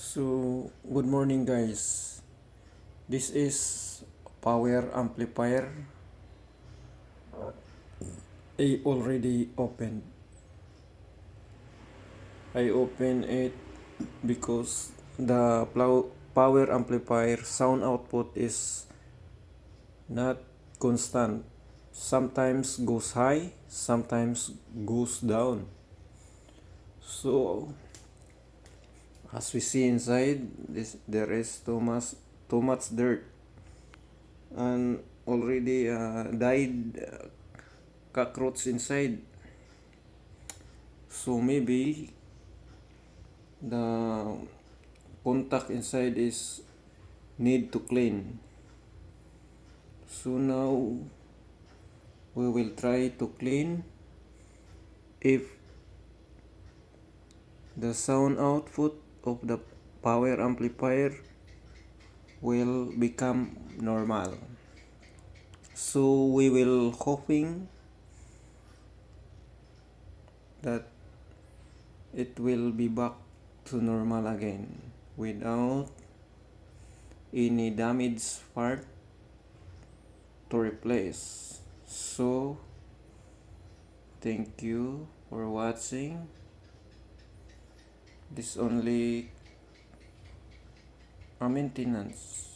So, good morning guys. This is power amplifier. I already opened. I open it because the power amplifier sound output is not constant. Sometimes goes high, sometimes goes down. So, as we see inside, there is too much dirt and already died cockroach inside. So maybe the contact inside is need to clean. So now we will try to clean if the sound output of the power amplifier will become normal. So we will hoping that it will be back to normal again without any damaged part to replace. So thank you for watching. This only a maintenance.